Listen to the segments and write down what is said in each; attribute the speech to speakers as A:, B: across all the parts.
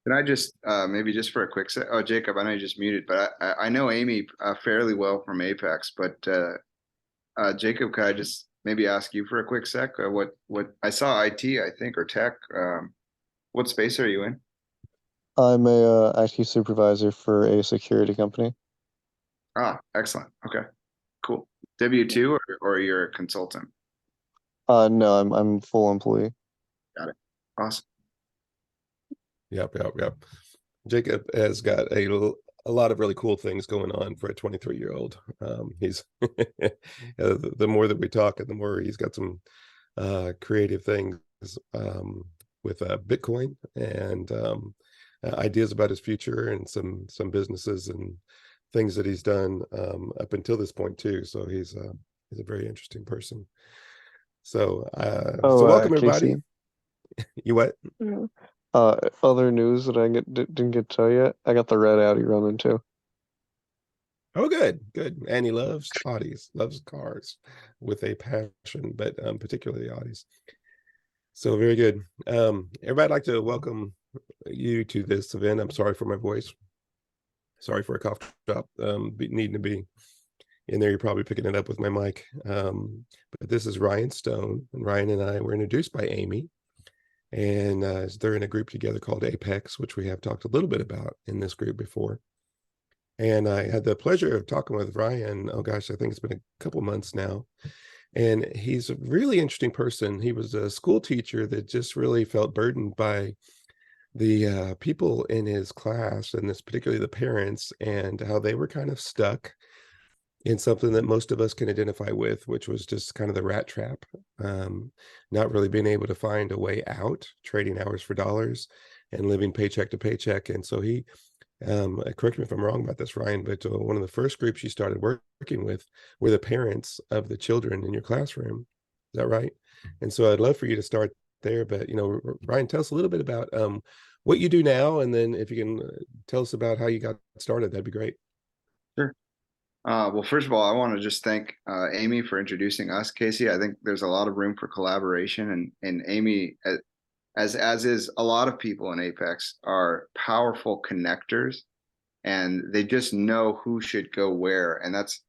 A: Can I just maybe just for a quick sec? Oh, Jacob, I know you just muted, but I know Amy fairly well from Apex. But Jacob, could I just maybe ask you for a quick sec? What I saw IT, I think, or tech. What space are you in?
B: I'm a IT supervisor for a security company.
A: Ah, excellent. Okay, cool. W-2 or you're a consultant?
B: No, I'm full employee.
A: Got it. Awesome.
C: Yep. Jacob has got a lot of really cool things going on for a 23-year-old. He's the more that we talk, and the more he's got some creative things with Bitcoin and ideas about his future and some businesses and things that he's done up until this point too. So he's a very interesting person. So
B: Oh,
C: welcome everybody.
B: Casey.
C: You what?
B: Yeah. Other news that I didn't get to tell you yet. I got the red Audi running too.
C: Oh, good. And he loves Audis, loves cars with a passion, but particularly Audis. So very good. Everybody, I'd like to welcome you to this event. I'm sorry for my voice. Sorry for a cough drop. Needing to be in there. You're probably picking it up with my mic. But this is Ryan Stone, and Ryan and I were introduced by Amy, and they're in a group together called Apex, which we have talked a little bit about in this group before. And I had the pleasure of talking with Ryan. Oh gosh, I think it's been a couple months now. And he's a really interesting person. He was a school teacher that just really felt burdened by the people in his class, and this particularly the parents, and how they were kind of stuck in something that most of us can identify with, which was just kind of the rat trap, not really being able to find a way out, trading hours for dollars and living paycheck to paycheck. And so he correct me if I'm wrong about this, Ryan, but one of the first groups you started working with were the parents of the children in your classroom. Is that right? And so I'd love for you to start there, but Ryan, tell us a little bit about what you do now, and then if you can tell us about how you got started, that'd be great.
A: Sure. Well, first of all, I want to just thank Amy for introducing us, Casey. I think there's a lot of room for collaboration, and Amy, as is a lot of people in Apex, are powerful connectors, and they just know who should go where. And that's,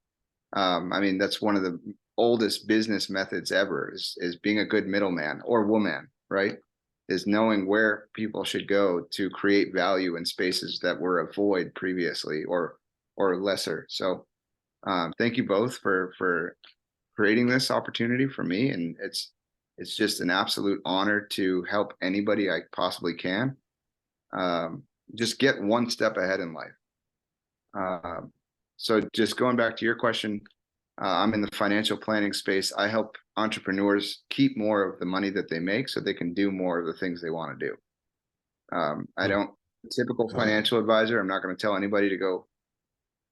A: I mean, that's one of the oldest business methods ever is being a good middleman or woman, right? Is knowing where people should go to create value in spaces that were a void previously or lesser. So thank you both for creating this opportunity for me, and it's just an absolute honor to help anybody I possibly can. Just get one step ahead in life. So just going back to your question, I'm in the financial planning space. I help entrepreneurs keep more of the money that they make so they can do more of the things they want to do. I don't typical financial advisor. I'm not going to tell anybody to go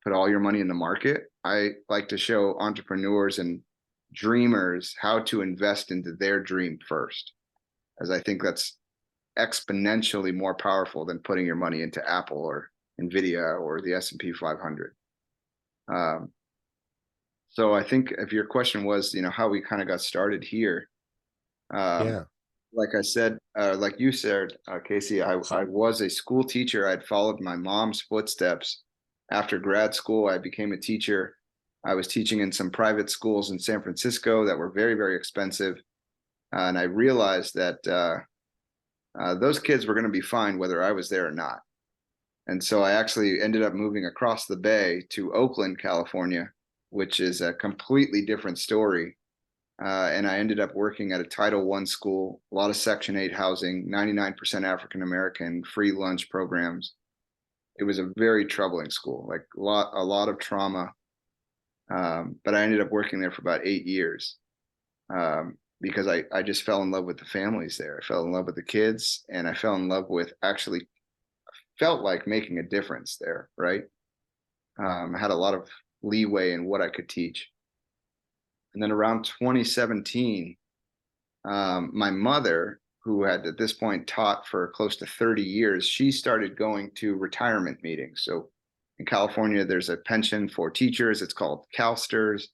A: put all your money in the market. I like to show entrepreneurs and dreamers how to invest into their dream first, as I think that's exponentially more powerful than putting your money into Apple or Nvidia or the S&P 500. So I think if your question was, how we kind of got started here,
C: Yeah.
A: like I said, like you said, Casey, I was a school teacher. I'd followed my mom's footsteps. After grad school, I became a teacher. I was teaching in some private schools in San Francisco that were very, very expensive. And I realized that those kids were going to be fine whether I was there or not. And so I actually ended up moving across the bay to Oakland, California, which is a completely different story. And I ended up working at a Title I school, a lot of Section 8 housing, 99% African American, free lunch programs. It was a very troubling school, like a lot of trauma. But I ended up working there for about 8 years because I just fell in love with the families there. I fell in love with the kids, and I fell in love with actually felt like making a difference there, right? I had a lot of leeway in what I could teach. And then around 2017, my mother, who had at this point taught for close to 30 years, she started going to retirement meetings. So in California, there's a pension for teachers. It's called CalSTRS.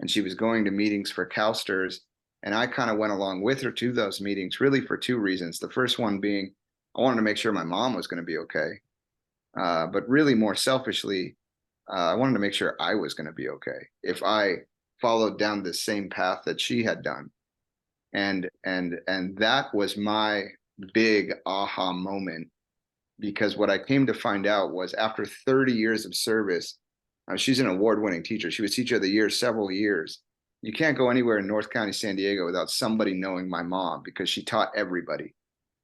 A: And she was going to meetings for CalSTRS. And I kind of went along with her to those meetings really for two reasons. The first one being I wanted to make sure my mom was going to be okay. But really more selfishly, I wanted to make sure I was going to be okay if I followed down the same path that she had done. And that was my big aha moment, because what I came to find out was after 30 years of service, she's an award-winning teacher. She was teacher of the year several years. You can't go anywhere in North County, San Diego without somebody knowing my mom, because she taught everybody.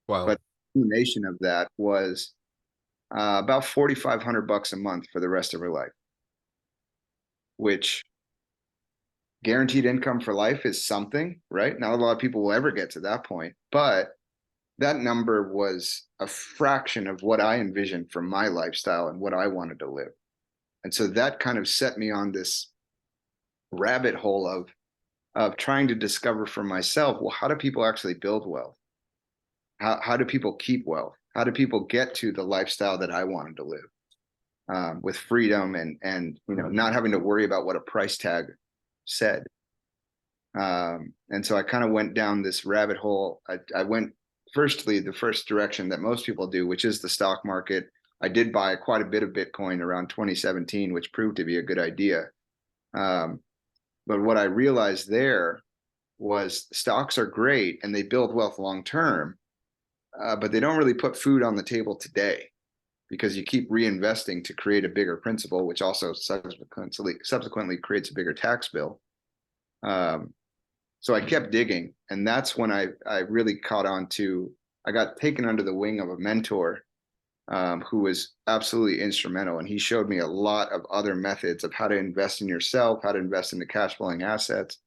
C: Wow.
A: But the combination of that was about $4,500 a month for the rest of her life, which guaranteed income for life is something, right? Not a lot of people will ever get to that point, but that number was a fraction of what I envisioned for my lifestyle and what I wanted to live. And so that kind of set me on this rabbit hole of trying to discover for myself, well, how do people actually build wealth? How do people keep wealth? How do people get to the lifestyle that I wanted to live, with freedom and not having to worry about what a price tag said. And so I kind of went down this rabbit hole. I went firstly the first direction that most people do, which is the stock market. I did buy quite a bit of Bitcoin around 2017, which proved to be a good idea. But what I realized there was stocks are great and they build wealth long term, but they don't really put food on the table today, because you keep reinvesting to create a bigger principal, which also subsequently creates a bigger tax bill. So I kept digging, and that's when I really caught on to, I got taken under the wing of a mentor who was absolutely instrumental. And he showed me a lot of other methods of how to invest in yourself, how to invest in the cash flowing assets.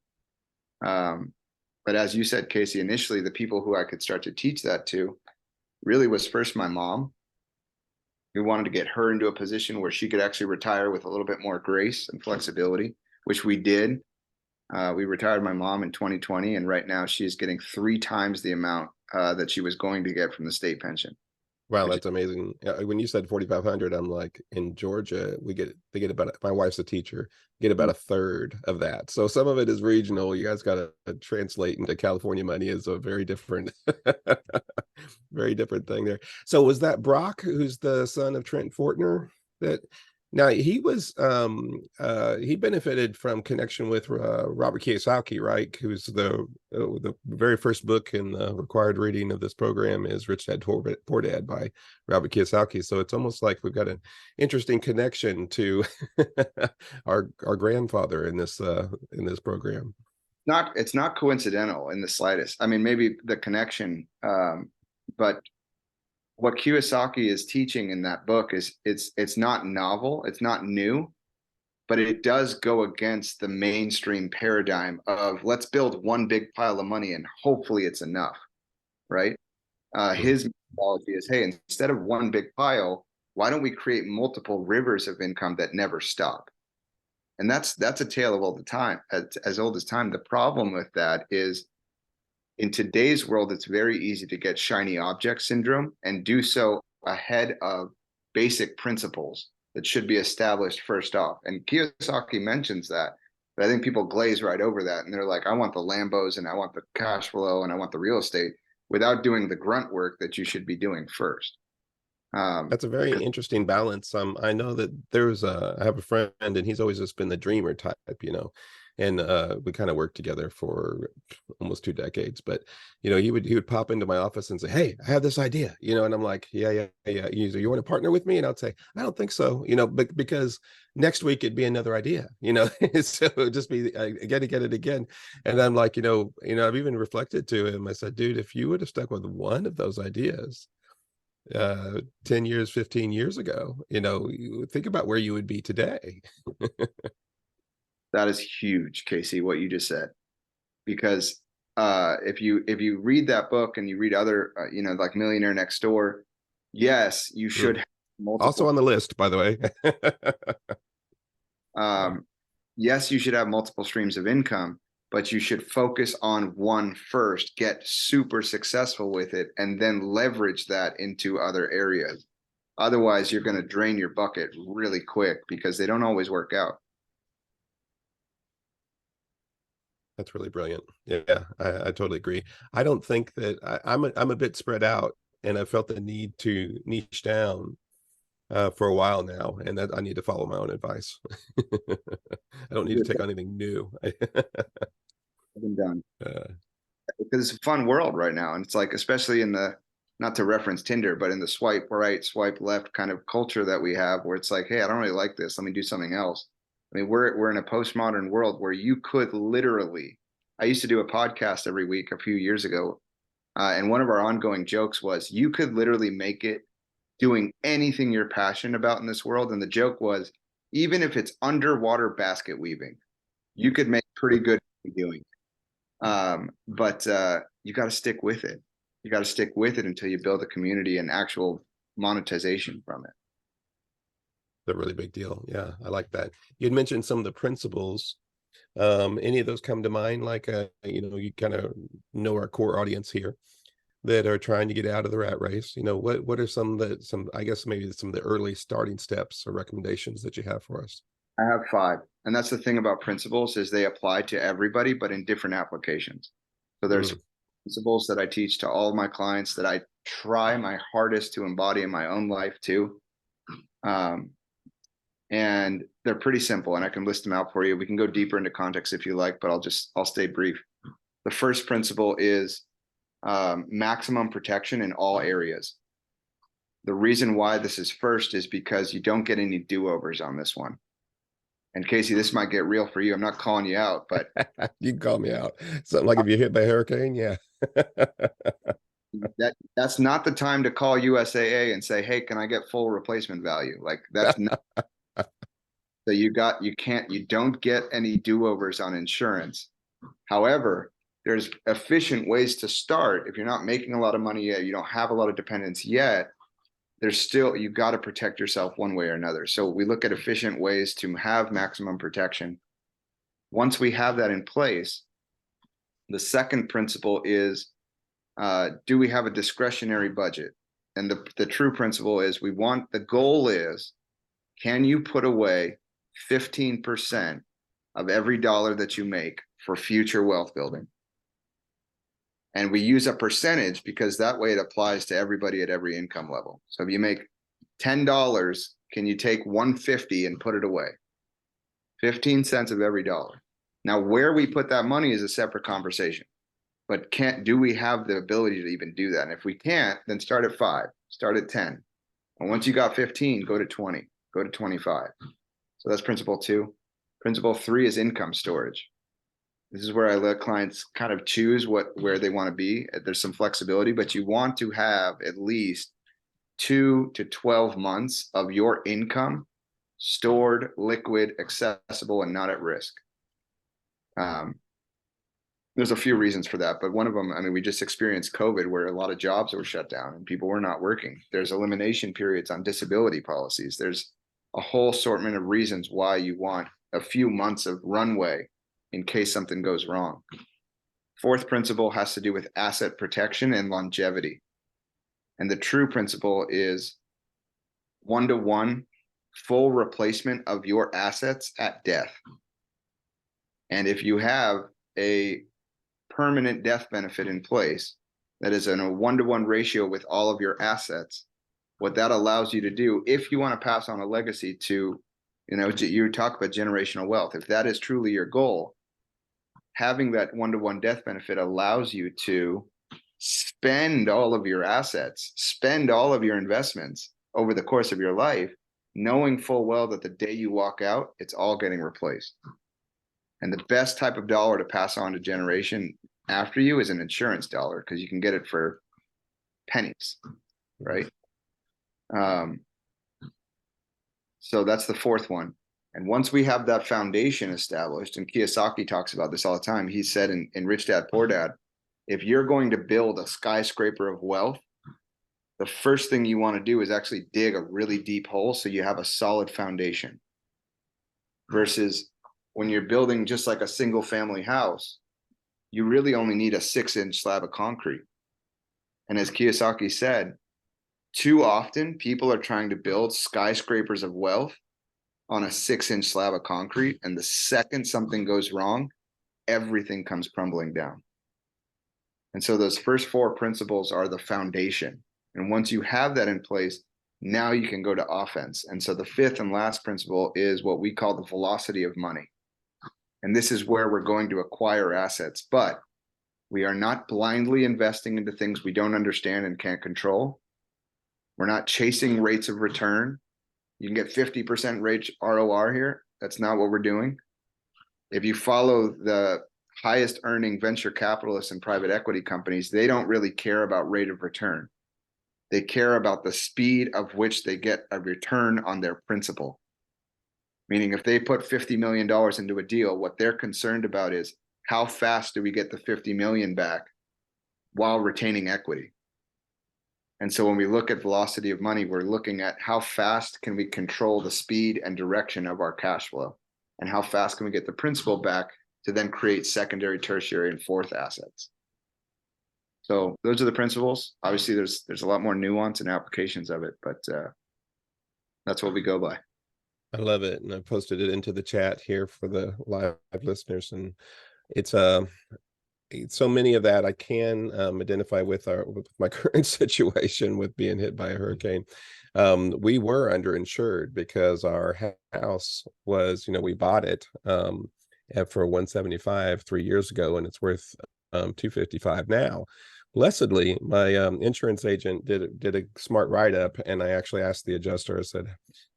A: But as you said, Casey, initially, the people who I could start to teach that to really was first my mom. We wanted to get her into a position where she could actually retire with a little bit more grace and flexibility, which we did. We retired my mom in 2020, and right now she is getting 3 times the amount that she was going to get from the state pension.
C: Wow, that's amazing. When you said 4,500, I'm like, in Georgia, they get about, my wife's a teacher, get about a third of that. So some of it is regional. You guys got to translate into California money is a very different, very different thing there. So was that Brock, who's the son of Trent Fortner, that? Now he was he benefited from connection with Robert Kiyosaki, right? Who's the very first book in the required reading of this program is Rich Dad Poor Dad by Robert Kiyosaki. So it's almost like we've got an interesting connection to our grandfather in this program.
A: It's not coincidental in the slightest. I mean, maybe the connection, but what Kiyosaki is teaching in that book is it's not novel, it's not new, but it does go against the mainstream paradigm of let's build one big pile of money and hopefully it's enough, right? His methodology is, hey, instead of one big pile, why don't we create multiple rivers of income that never stop? And that's a tale of all the time, as old as time. The problem with that is, in today's world, it's very easy to get shiny object syndrome and do so ahead of basic principles that should be established first off. And Kiyosaki mentions that, but I think people glaze right over that. And they're like, I want the Lambos and I want the cash flow and I want the real estate, without doing the grunt work that you should be doing first.
C: That's a very interesting balance. I know that I have a friend and he's always just been the dreamer type, and we kind of worked together for almost 2 decades. But he would pop into my office and say, "Hey, I have this idea," and I'm like, "Yeah. You want to partner with me?" And I'd say, "I don't think so," but because next week it'd be another idea, so it'd just be get it again. And I'm like, I've even reflected to him. I said, "Dude, if you would have stuck with one of those ideas 10 years, 15 years ago, think about where you would be today."
A: That is huge, Casey, what you just said, because if you read that book and you read other, like Millionaire Next Door, yes, you should have multiple.
C: Also on the list, by the way.
A: Yes, you should have multiple streams of income, but you should focus on one first, get super successful with it, and then leverage that into other areas. Otherwise, you're going to drain your bucket really quick because they don't always work out.
C: That's really brilliant. Yeah, I totally agree. I don't think that I'm a bit spread out and I felt the need to niche down for a while now, and that I need to follow my own advice. I don't need to take on anything new.
A: Been done.
C: Uh,
A: Because it's a fun world right now. And it's like, especially in the, not to reference Tinder, but in the swipe right, swipe left kind of culture that we have, where it's like, hey, I don't really like this. Let me do something else. I mean, we're in a postmodern world where you could literally, I used to do a podcast every week a few years ago. And one of our ongoing jokes was you could literally make it doing anything you're passionate about in this world. And the joke was, even if it's underwater basket weaving, you could make pretty good doing it. But you got to stick with it. You got to stick with it until you build a community and actual monetization from it.
C: a really big deal. Yeah, I like that. You'd mentioned some of the principles. Any of those come to mind? Like, you kind of know our core audience here that are trying to get out of the rat race. What are some I guess maybe some of the early starting steps or recommendations that you have for us?
A: I have 5. And that's the thing about principles is they apply to everybody, but in different applications. So there's principles that I teach to all of my clients that I try my hardest to embody in my own life too. And they're pretty simple, and I can list them out for you. We can go deeper into context if you like, but I'll stay brief. The first principle is maximum protection in all areas. The reason why this is first is because you don't get any do-overs on this one. And Casey, this might get real for you. I'm not calling you out, but
C: you can call me out. Something like if you hit by a hurricane, yeah.
A: that's not the time to call USAA and say, hey, can I get full replacement value? Like that's not. So you don't get any do-overs on insurance. However, there's efficient ways to start. If you're not making a lot of money yet, you don't have a lot of dependents yet, there's still, you got to protect yourself one way or another. So we look at efficient ways to have maximum protection. Once we have that in place, the second principle is, do we have a discretionary budget? And the true principle is the goal is, can you put away 15% of every dollar that you make for future wealth building? And we use a percentage because that way it applies to everybody at every income level. So if you make $10, can you take $1.50 and put it away? 15 cents of every dollar. Now, where we put that money is a separate conversation. But do we have the ability to even do that? And if we can't, then start at 5, start at 10. And once you got 15, go to 20, go to 25. So that's principle 2. Principle 3 is income storage. This is where I let clients kind of choose where they want to be. There's some flexibility, but you want to have at least 2 to 12 months of your income stored, liquid, accessible, and not at risk. There's a few reasons for that, but one of them, I mean, we just experienced COVID where a lot of jobs were shut down and people were not working. There's elimination periods on disability policies. There's a whole assortment of reasons why you want a few months of runway in case something goes wrong. Fourth principle has to do with asset protection and longevity. And the true principle is 1-to-1 full replacement of your assets at death. And if you have a permanent death benefit in place that is in a 1-to-1 ratio with all of your assets, what that allows you to do, if you want to pass on a legacy to, you talk about generational wealth, if that is truly your goal, having that 1-to-1 death benefit allows you to spend all of your assets, spend all of your investments over the course of your life, knowing full well that the day you walk out, it's all getting replaced. And the best type of dollar to pass on to generation after you is an insurance dollar, because you can get it for pennies, right? So that's the fourth one. And once we have that foundation established, and Kiyosaki talks about this all the time, he said in Rich Dad, Poor Dad, if you're going to build a skyscraper of wealth, the first thing you want to do is actually dig a really deep hole so you have a solid foundation. Versus when you're building just like a single family house, you really only need a 6-inch slab of concrete. And as Kiyosaki said, too often people are trying to build skyscrapers of wealth on a 6-inch slab of concrete. And the second something goes wrong, everything comes crumbling down. And so those first 4 principles are the foundation. And once you have that in place, now you can go to offense. And so the fifth and last principle is what we call the velocity of money. And this is where we're going to acquire assets, but we are not blindly investing into things we don't understand and can't control. We're not chasing rates of return. You can get 50% rate ROR here. That's not what we're doing. If you follow the highest earning venture capitalists and private equity companies, they don't really care about rate of return. They care about the speed of which they get a return on their principal. Meaning if they put $50 million into a deal, what they're concerned about is how fast do we get the 50 million back while retaining equity? And so when we look at velocity of money, we're looking at how fast can we control the speed and direction of our cash flow, and how fast can we get the principal back to then create secondary, tertiary, and fourth assets. So those are the principles. Obviously, there's a lot more nuance and applications of it, but that's what we go by.
C: I love it, and I posted it into the chat here for the live listeners, and it's so many of that I can identify with my current situation with being hit by a hurricane. We were underinsured because our house was, we bought it for 175 3 years ago, and it's worth 255 now. Blessedly, my insurance agent did a smart write-up, and I actually asked the adjuster, I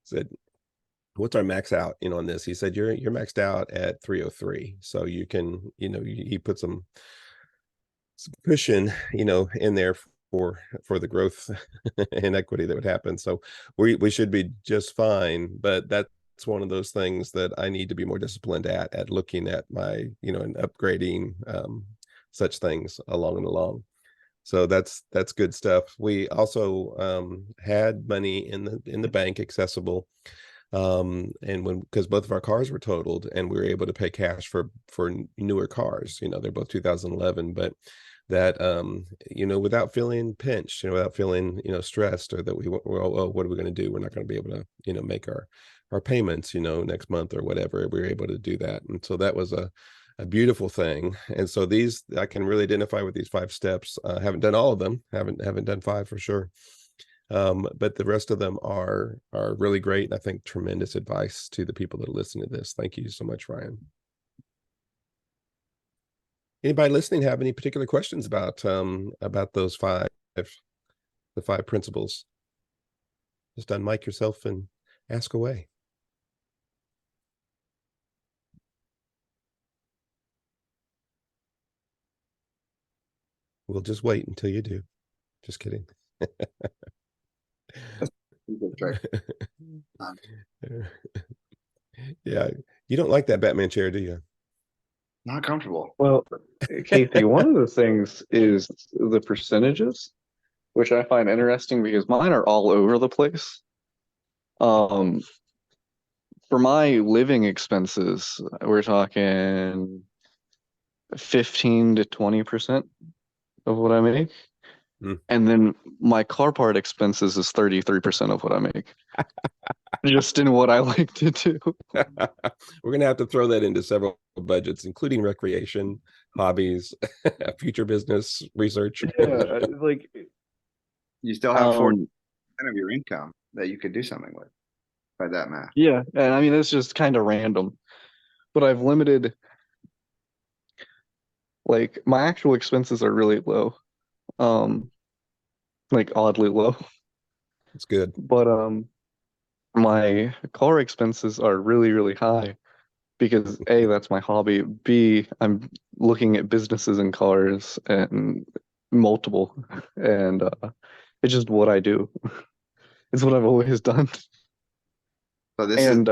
C: said, what's our max out on this? He said, you're maxed out at 303. So you can, he put some cushion, in there for the growth and equity that would happen. So we should be just fine. But that's one of those things that I need to be more disciplined at looking at my, and upgrading such things along and along. So that's good stuff. We also had money in the bank accessible, and because both of our cars were totaled, and we were able to pay cash for newer cars. They're both 2011, but that without feeling pinched, without feeling stressed, or that oh, what are we going to do? We're not going to be able to make our payments next month or whatever. We were able to do that, and so that was a beautiful thing. And so I can really identify with these 5 steps. Haven't done all of them, haven't done 5 for sure, but the rest of them are really great, and I think tremendous advice to the people that listen to this. Thank you so much, Ryan. Anybody listening have any particular questions about those the 5 principles? Just unmic yourself and ask away. We'll just wait until you do. Just kidding. Yeah, you don't like that Batman chair, do you?
A: Not comfortable.
B: Well, Casey, one of the things is the percentages, which I find interesting because mine are all over the place. For my living expenses, we're talking 15 to 20% of what I make. And then my car part expenses is 33% of what I make. Just in what I like to do.
C: We're gonna have to throw that into several budgets, including recreation, hobbies, future business, research.
B: Yeah, like
A: you still have 40% of your income that you could do something with by that math.
B: Yeah, and I mean it's just kind of random, but I've limited. Like my actual expenses are really low, like oddly low.
C: It's good,
B: but my car expenses are really, really high because A, that's my hobby. B, I'm looking at businesses and cars and multiple, and it's just what I do. It's what I've always done.
A: So this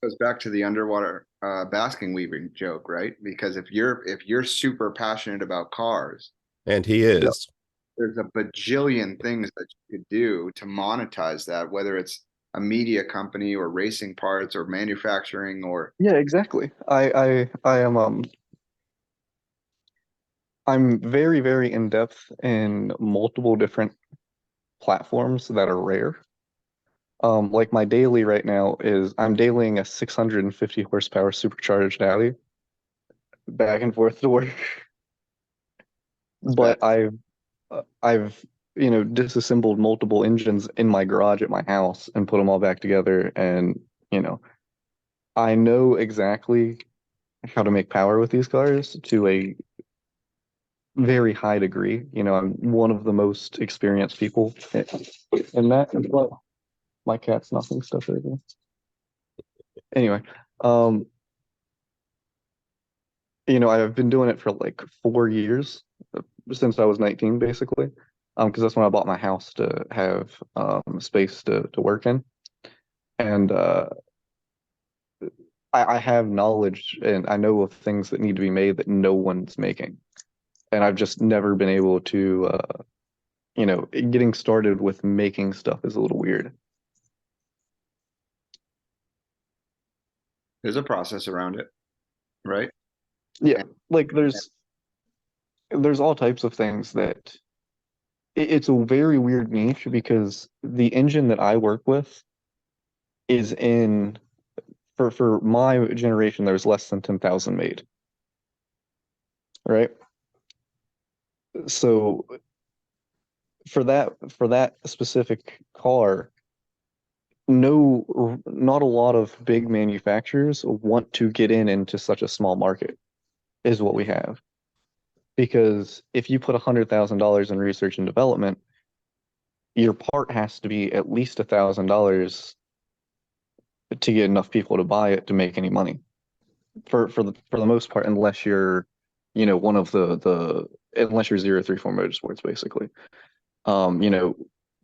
A: goes back to the underwater basking weaving joke, right? Because if you're super passionate about cars,
C: and he is,
A: there's a bajillion things that you could do to monetize that, whether it's a media company or racing parts or manufacturing or
B: yeah, exactly. I am I'm very, very in depth in multiple different platforms that are rare. Like my daily right now is I'm dailying a 650 horsepower supercharged Audi back and forth to work. But I've disassembled multiple engines in my garage at my house and put them all back together. And, I know exactly how to make power with these cars to a very high degree. I'm one of the most experienced people in that as well. My cat's knocking stuff over. Anyway, I've been doing it for like 4 years, since I was 19, basically. Because that's when I bought my house to have space to work in. And I have knowledge and I know of things that need to be made that no one's making. And I've just never been able to, getting started with making stuff is a little weird.
A: There's a process around it, right?
B: Yeah, like there's all types of things that it's a very weird niche because the engine that I work with is in for my generation, there's less than 10,000 made. Right? So for that specific car, not a lot of big manufacturers want to get into such a small market, is what we have. Because if you put $100,000 in research and development, your part has to be at least $1,000 to get enough people to buy it to make any money. For the most part, unless you're, one of the unless you're 034 Motorsports, basically.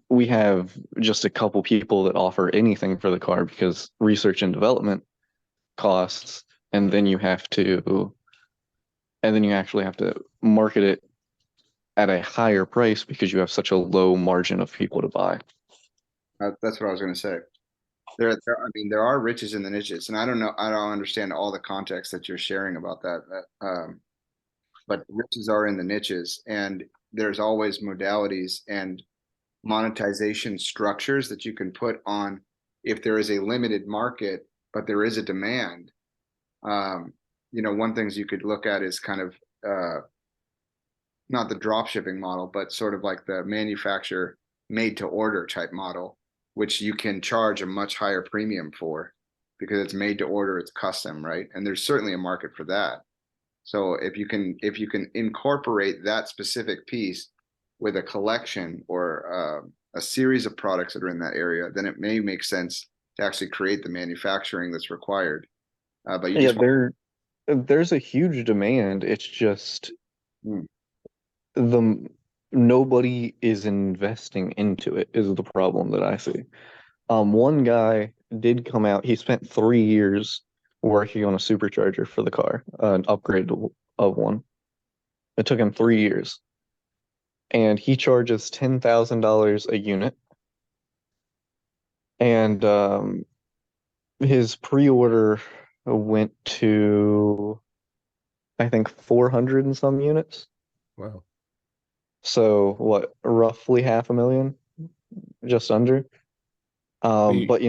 B: We have just a couple people that offer anything for the car because research and development costs, and then you actually have to market it at a higher price because you have such a low margin of people to buy.
A: That's what I was going to say. I mean, there are riches in the niches, and I don't understand all the context that you're sharing about that. But riches are in the niches, and there's always modalities and monetization structures that you can put on if there is a limited market, but there is a demand. One things you could look at is kind of not the drop shipping model, but sort of like the manufacturer made to order type model, which you can charge a much higher premium for because it's made to order, it's custom, right? And there's certainly a market for that. So if you can incorporate that specific piece with a collection or a series of products that are in that area, then it may make sense to actually create the manufacturing that's required. But you just
B: there's a huge demand. It's just
A: Hmm.
B: nobody is investing into it is the problem that I see. One guy did come out. He spent 3 years working on a supercharger for the car, an upgrade of one. It took him 3 years, and he charges $10,000 a unit. And his pre-order went to, I think, 400 and some units.
C: Wow.
B: So what, roughly 500,000, just under. But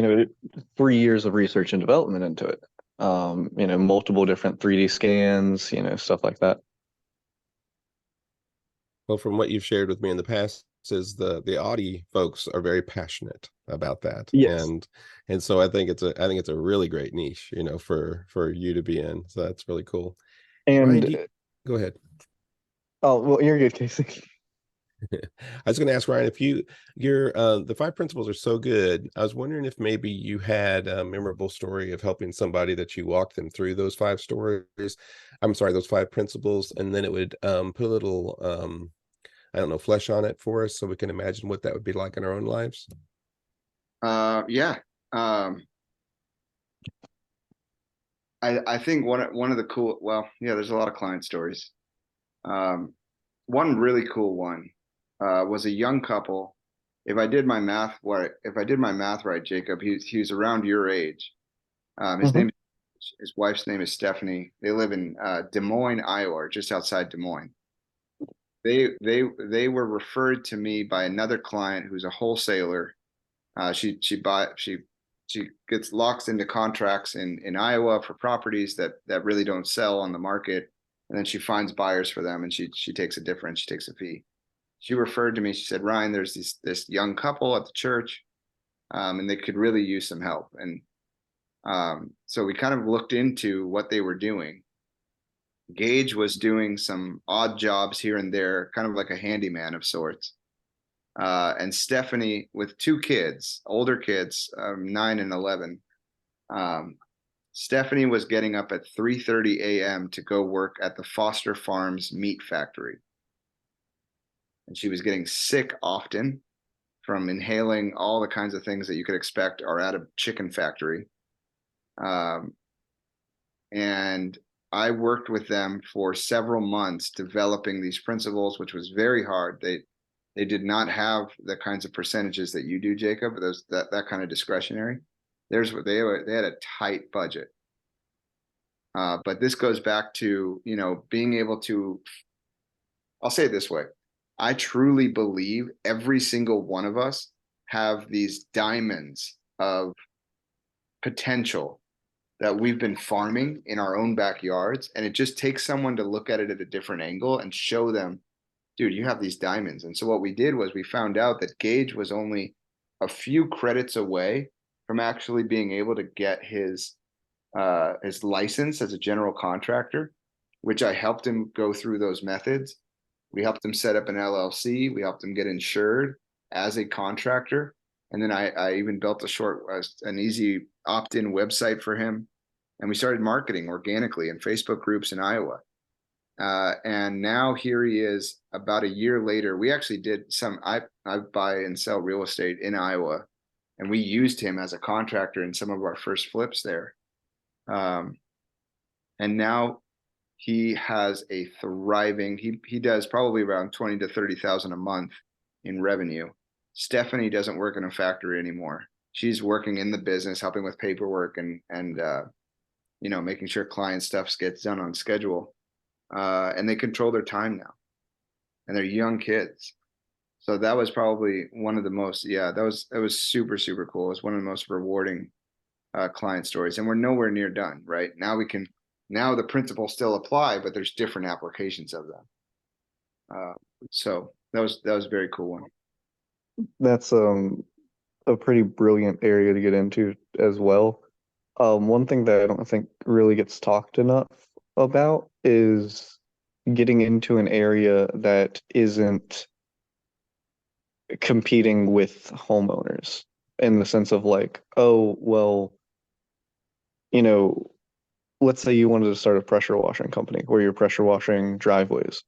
B: 3 years of research and development into it. Multiple different 3D scans, stuff like that.
C: Well, from what you've shared with me in the past, is the Audi folks are very passionate about that.
B: Yes.
C: And so I think it's a really great niche, for you to be in. So that's really cool.
B: And
C: Ryan, go ahead.
B: Oh, well, you're good, Casey.
C: I was going to ask Ryan, if the 5 principles are so good, I was wondering if maybe you had a memorable story of helping somebody that you walked them through those 5 stories. I'm sorry, those 5 principles, and then it would put a little, I don't know, flesh on it for us so we can imagine what that would be like in our own lives.
A: Yeah. I think one of the cool, well, yeah, there's a lot of client stories. One really cool one was a young couple. If I did my math right, Jacob, he was around your age. His wife's name is Stephanie. They live in Des Moines, Iowa, or just outside Des Moines. They were referred to me by another client who's a wholesaler. She gets locked into contracts in Iowa for properties that really don't sell on the market, and then she finds buyers for them, and she takes a difference. She takes a fee. she referred to me. She said, Ryan, there's this young couple at the church, and they could really use some help. And so we kind of looked into what they were doing. Gage was doing some odd jobs here and there, kind of like a handyman of sorts. And Stephanie, with two kids, older kids, 9 and 11, Stephanie was getting up at 3:30 a.m. to go work at the Foster Farms meat factory. And she was getting sick often from inhaling all the kinds of things that you could expect are at a chicken factory. And I worked with them for several months developing these principles, which was very hard. They did not have the kinds of percentages that you do, Jacob. Those that kind of discretionary. There's what they had a tight budget. But this goes back to, you know, being able to, I'll say it this way. I truly believe every single one of us have these diamonds of potential that we've been farming in our own backyards. And it just takes someone to look at it at a different angle and show them, dude, you have these diamonds. And so what we did was we found out that Gage was only a few credits away from actually being able to get his license as a general contractor, which I helped him go through those methods. We helped him set up an LLC. We helped him get insured as a contractor. And then I even built an easy opt-in website for him. And we started marketing organically in Facebook groups in Iowa. And now here he is about a year later. We actually did I buy and sell real estate in Iowa, and we used him as a contractor in some of our first flips there. And now he has a thriving, he does probably around 20 to 30,000 a month in revenue. Stephanie doesn't work in a factory anymore. She's working in the business, helping with paperwork and you know, making sure client stuff gets done on schedule. And they control their time now, and they're young kids. So that was probably one of the most, that was super, super cool. It was one of the most rewarding client stories, and we're nowhere near done, right? Now the principles still apply, but there's different applications of them. So that was a very cool one.
B: That's a pretty brilliant area to get into as well. One thing that I don't think really gets talked enough about is getting into an area that isn't competing with homeowners, in the sense of like, oh, well, you know, let's say you wanted to start a pressure washing company where you're pressure washing driveways.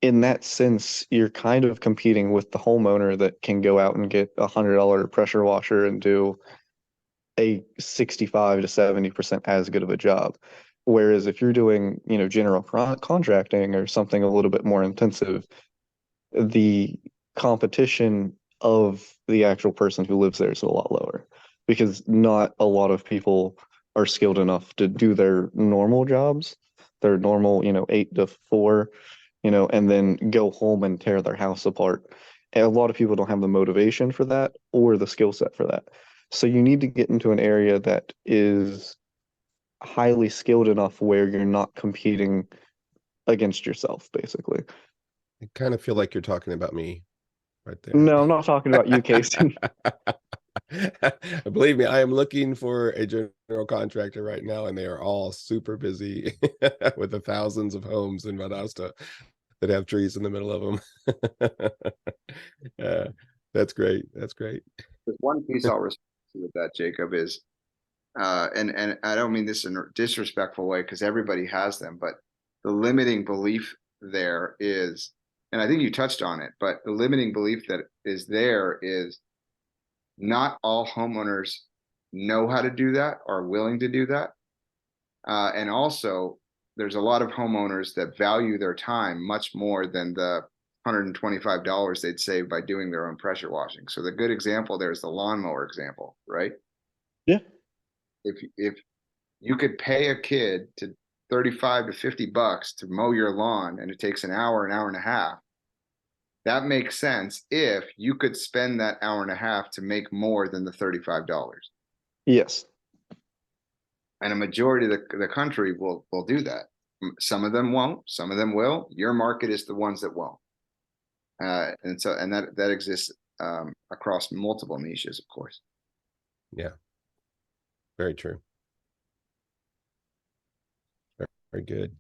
B: In that sense, you're kind of competing with the homeowner that can go out and get $100 pressure washer and do a 65 to 70% as good of a job. Whereas if you're doing, you know, general contracting or something a little bit more intensive, the competition of the actual person who lives there is a lot lower, because not a lot of people are skilled enough to do their normal jobs, their normal, you know, 8 to 4, you know, and then go home and tear their house apart. And a lot of people don't have the motivation for that or the skill set for that. So you need to get into an area that is highly skilled enough where you're not competing against yourself, basically.
C: I kind of feel like you're talking about me right there.
B: No, I'm not talking about you, Casey.
C: Believe me, I am looking for a general contractor right now, and they are all super busy with the thousands of homes in Valdosta that have trees in the middle of them. That's great. That's great.
A: There's one piece I'll respond to with that, Jacob, is and I don't mean this in a disrespectful way, because everybody has them, but the limiting belief there is, and I think you touched on it, but the limiting belief that is there is not all homeowners know how to do that or willing to do that. And also, there's a lot of homeowners that value their time much more than the $125 they'd save by doing their own pressure washing. So the good example there is the lawnmower example, right?
B: Yeah.
A: If you could pay a kid to 35 to 50 bucks to mow your lawn, and it takes an hour and a half, that makes sense if you could spend that hour and a half to make more than the $35.
B: Yes.
A: And a majority of the country will do that. Some of them won't, some of them will. Your market is the ones that won't. And that exists across multiple niches, of course.
C: Yeah, very true. Very good.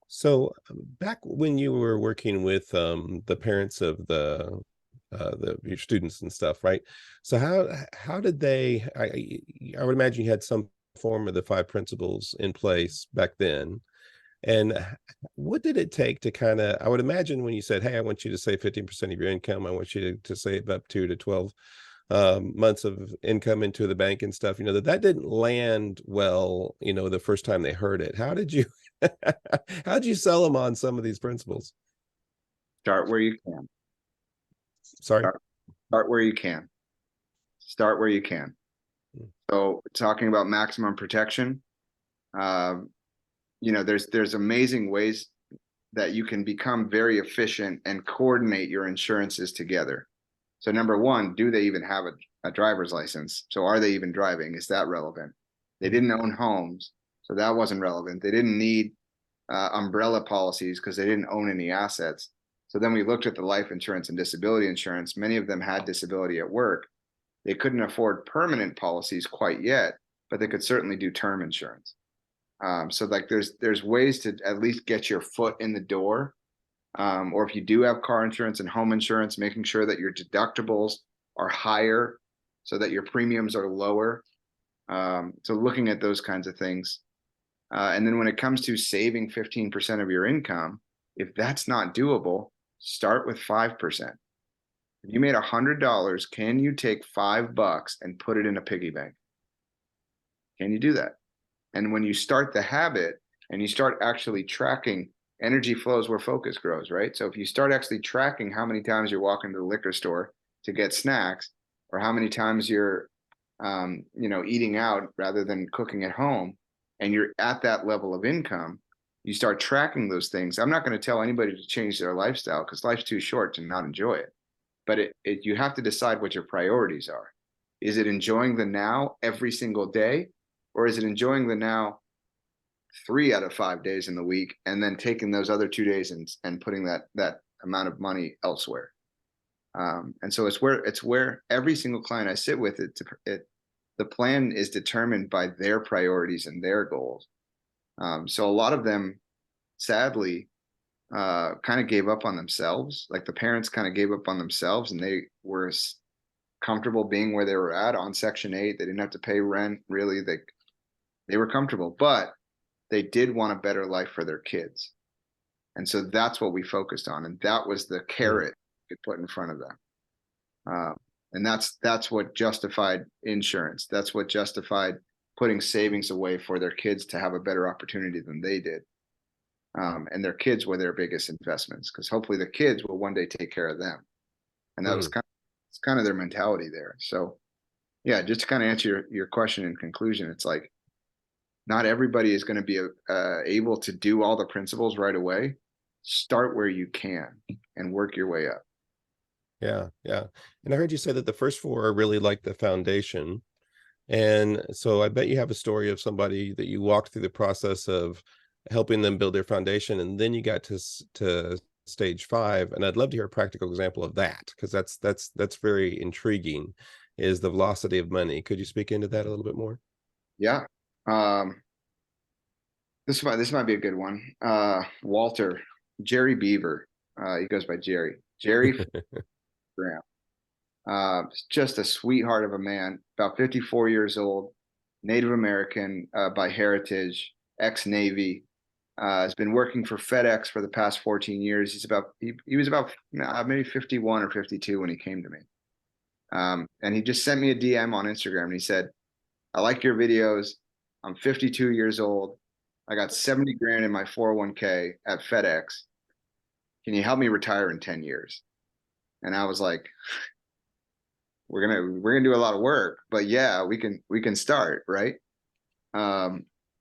C: So back when you were working with the parents of your students and stuff, right? So how did they? I would imagine you had some form of the five principles in place back then. And what did it take to kind of? I would imagine when you said, "Hey, I want you to save 15% of your income. I want you to save up 2 to 12 months of income into the bank and stuff," that didn't land well, the first time they heard it. How did you how'd you sell them on some of these principles?
A: Start where you can.
C: Sorry.
A: Start where you can. Start where you can. So talking about maximum protection, there's amazing ways that you can become very efficient and coordinate your insurances together. So number one, do they even have a driver's license? So are they even driving? Is that relevant? They didn't own homes, so that wasn't relevant. They didn't need umbrella policies because they didn't own any assets. So then we looked at the life insurance and disability insurance. Many of them had disability at work. They couldn't afford permanent policies quite yet, but they could certainly do term insurance. So like there's ways to at least get your foot in the door. Or if you do have car insurance and home insurance, making sure that your deductibles are higher so that your premiums are lower. So looking at those kinds of things. And then when it comes to saving 15% of your income, if that's not doable, start with 5%. If you made $100, can you take $5 and put it in a piggy bank? Can you do that? And when you start the habit and you start actually tracking, energy flows where focus grows, right? So if you start actually tracking how many times you're walking to the liquor store to get snacks, or how many times you're, eating out rather than cooking at home, and you're at that level of income, you start tracking those things. I'm not going to tell anybody to change their lifestyle because life's too short to not enjoy it. But you have to decide what your priorities are. Is it enjoying the now every single day? Or is it enjoying the now 3 out of 5 days in the week and then taking those other 2 days and putting that amount of money elsewhere? And so it's where every single client I sit with, the plan is determined by their priorities and their goals. So a lot of them, sadly, kind of gave up on themselves. Like the parents kind of gave up on themselves, and they were comfortable being where they were at on Section 8. They didn't have to pay rent, really. They were comfortable, but they did want a better life for their kids. And so that's what we focused on. And that was the carrot we put in front of them. And that's what justified insurance. That's what justified putting savings away for their kids to have a better opportunity than they did. And their kids were their biggest investments, because hopefully the kids will one day take care of them. And that was kind of their mentality there. So yeah, just to kind of answer your question in conclusion, it's like, not everybody is going to be able to do all the principles right away. Start where you can and work your way up.
C: Yeah. And I heard you say that the first 4 are really like the foundation. And so I bet you have a story of somebody that you walked through the process of helping them build their foundation, and then you got to stage 5. And I'd love to hear a practical example of that, because that's very intriguing, is the velocity of money. Could you speak into that a little bit more?
A: Yeah. This might be a good one. Walter, Jerry Beaver. He goes by Jerry. Jerry Graham. Just a sweetheart of a man, about 54 years old, Native American by heritage, ex-Navy. Has been working for FedEx for the past 14 years. He was about maybe 51 or 52 when he came to me. And he just sent me a DM on Instagram, and he said, "I like your videos. I'm 52 years old. I got 70 grand in my 401k at FedEx. Can you help me retire in 10 years?" And I was like, we're gonna do a lot of work, but yeah, we can start, right?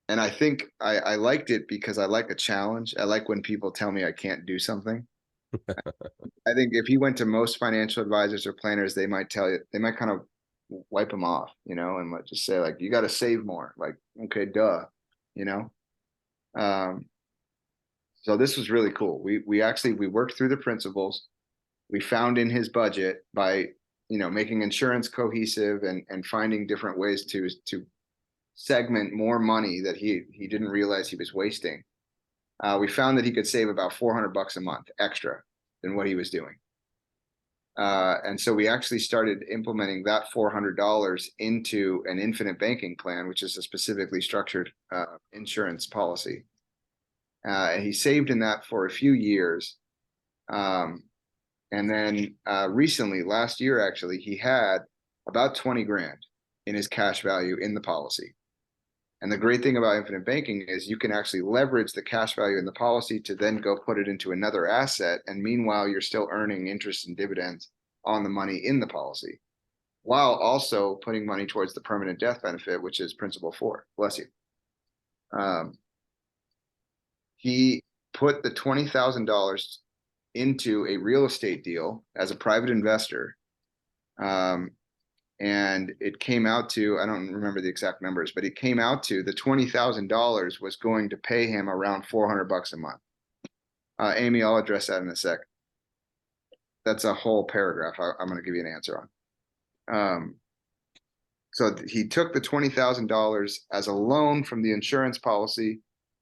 A: And I think I liked it because I like a challenge. I like when people tell me I can't do something. I think if you went to most financial advisors or planners, they might kind of wipe them off, and just say like, you got to save more. Like, okay, duh, So this was really cool. We worked through the principles. we found in his budget by, making insurance cohesive and finding different ways to segment more money that he didn't realize he was wasting. We found that he could save about $400 a month extra than what he was doing. And so we actually started implementing that $400 into an infinite banking plan, which is a specifically structured insurance policy. And he saved in that for a few years. And then recently, last year, actually, he had about 20 grand in his cash value in the policy. And the great thing about infinite banking is you can actually leverage the cash value in the policy to then go put it into another asset. And meanwhile, you're still earning interest and dividends on the money in the policy, while also putting money towards the permanent death benefit, which is principal 4. Bless you. He put the $20,000 into a real estate deal as a private investor. And it came out to, I don't remember the exact numbers, but it came out to the $20,000 was going to pay him around $400 a month. Amy, I'll address that in a sec. That's a whole paragraph I'm going to give you an answer on. So he took the $20,000 as a loan from the insurance policy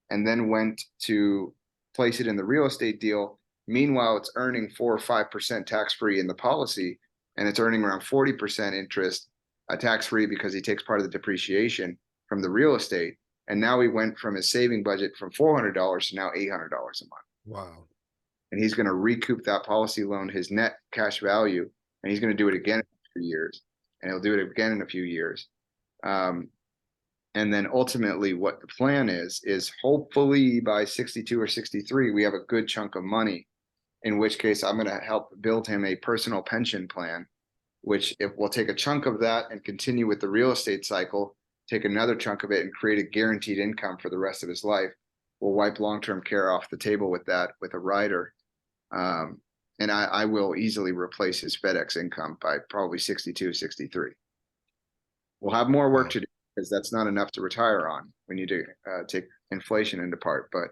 A: and then went to place it in the real estate deal. Meanwhile, it's earning 4 or 5% tax-free in the policy, and it's earning around 40% interest tax-free because he takes part of the depreciation from the real estate. And now he went from his saving budget from $400 to now $800 a month.
C: Wow.
A: And he's going to recoup that policy loan, his net cash value, and he's going to do it again in a few years, and he'll do it again in a few years. And then ultimately what the plan is hopefully by 62 or 63, we have a good chunk of money, in which case I'm going to help build him a personal pension plan, which if we'll take a chunk of that and continue with the real estate cycle, take another chunk of it and create a guaranteed income for the rest of his life. We'll wipe long-term care off the table with that, with a rider. And I will easily replace his FedEx income by probably 62, 63. We'll have more work to do because that's not enough to retire on. We need to take inflation into part, but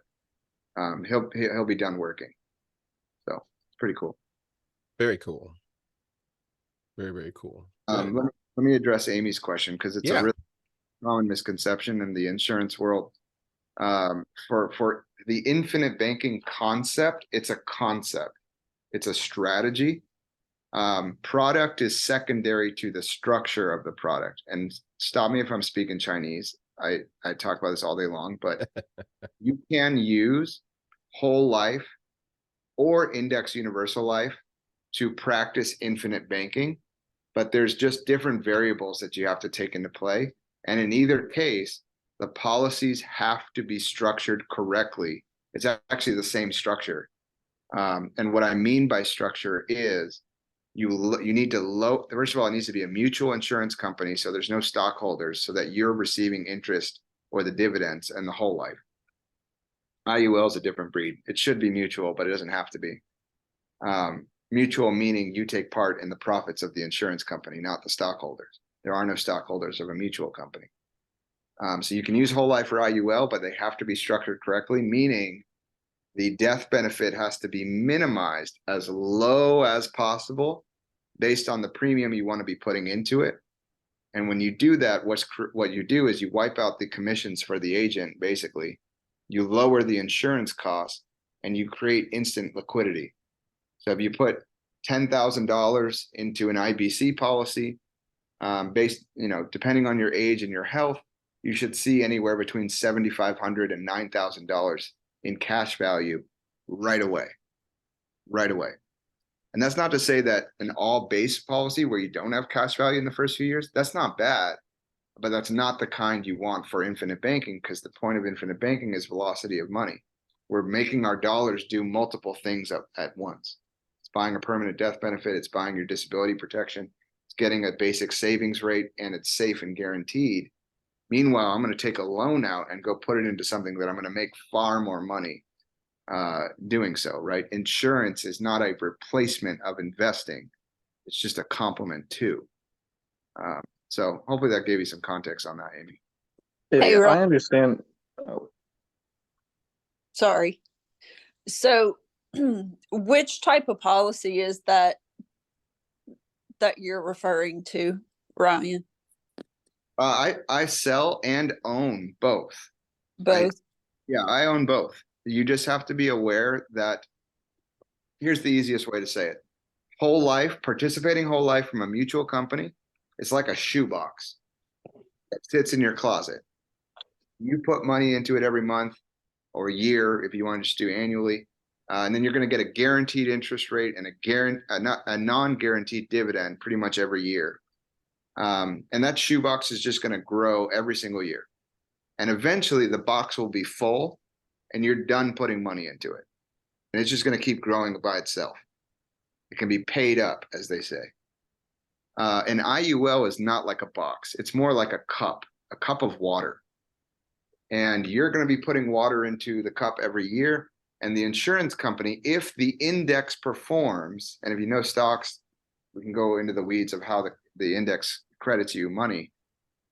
A: he'll be done working. So it's pretty cool.
C: Very cool. Very, very cool.
A: Let me address Amy's question because it's a really common misconception in the insurance world. For the infinite banking concept, it's a concept. It's a strategy. Product is secondary to the structure of the product. And stop me if I'm speaking Chinese. I talk about this all day long, but you can use whole life or index universal life to practice infinite banking, but there's just different variables that you have to take into play. And in either case, the policies have to be structured correctly. It's actually the same structure. And what I mean by structure is you need to first of all, it needs to be a mutual insurance company. So there's no stockholders so that you're receiving interest or the dividends and the whole life. IUL is a different breed. It should be mutual, but it doesn't have to be. Mutual meaning you take part in the profits of the insurance company, not the stockholders. There are no stockholders of a mutual company. So you can use whole life or IUL, but they have to be structured correctly, meaning the death benefit has to be minimized as low as possible based on the premium you want to be putting into it. And when you do that, what you do is you wipe out the commissions for the agent, basically. You lower the insurance cost and you create instant liquidity. So if you put $10,000 into an IBC policy, based, depending on your age and your health, you should see anywhere between $7,500 and $9,000 in cash value right away. And that's not to say that an all base policy where you don't have cash value in the first few years, that's not bad, but that's not the kind you want for infinite banking, because the point of infinite banking is velocity of money. We're making our dollars do multiple things at once. It's buying a permanent death benefit. It's buying your disability protection. It's getting a basic savings rate, and it's safe and guaranteed. Meanwhile, I'm going to take a loan out and go put it into something that I'm going to make far more money doing so, right? Insurance is not a replacement of investing. It's just a complement to. So hopefully that gave you some context on that, Amy.
D: Hey,
B: I understand.
D: Sorry. So which type of policy is that you're referring to, Ryan?
A: I sell and own both.
D: Both.
A: Yeah, I own both. You just have to be aware that here's the easiest way to say it. Whole life, participating whole life from a mutual company, it's like a shoebox that sits in your closet. You put money into it every month or year if you want to just do annually. And then you're going to get a guaranteed interest rate and a non-guaranteed dividend pretty much every year. And that shoebox is just going to grow every single year. And eventually the box will be full and you're done putting money into it. And it's just going to keep growing by itself. It can be paid up, as they say. An IUL is not like a box. It's more like a cup of water. And you're going to be putting water into the cup every year. And the insurance company, if the index performs, and if you know stocks, we can go into the weeds of how the index credits you money.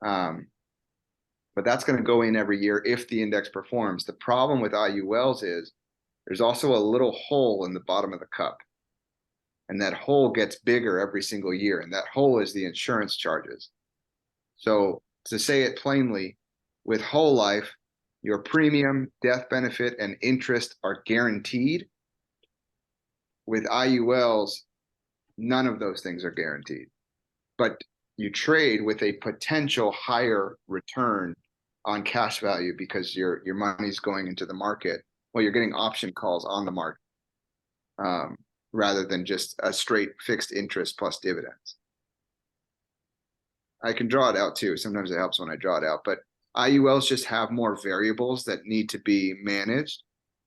A: But that's going to go in every year if the index performs. The problem with IULs is there's also a little hole in the bottom of the cup. And that hole gets bigger every single year. And that hole is the insurance charges. So to say it plainly, with whole life, your premium, death benefit, and interest are guaranteed. With IULs, none of those things are guaranteed. But you trade with a potential higher return on cash value because your money's going into the market. Well, you're getting option calls on the market rather than just a straight fixed interest plus dividends. I can draw it out too. Sometimes it helps when I draw it out, but IULs just have more variables that need to be managed.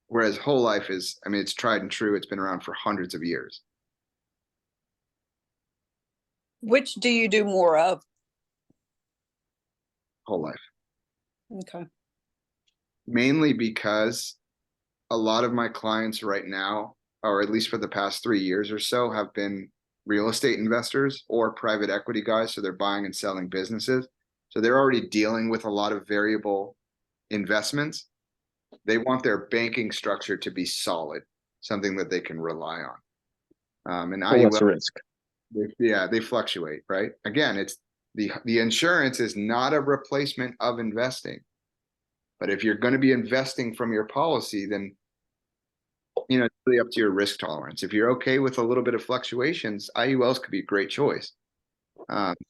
A: Whereas whole life is, I mean, it's tried and true. It's been around for hundreds of years.
D: Which do you do more of?
A: Whole life.
D: Okay.
A: Mainly because a lot of my clients right now, or at least for the past 3 years or so, have been real estate investors or private equity guys. So they're buying and selling businesses. So they're already dealing with a lot of variable investments. They want their banking structure to be solid, something that they can rely on. And
B: Less risk.
A: they fluctuate, right? Again, it's the insurance is not a replacement of investing. But if you're going to be investing from your policy, then it's really up to your risk tolerance. If you're okay with a little bit of fluctuations, IULs could be a great choice.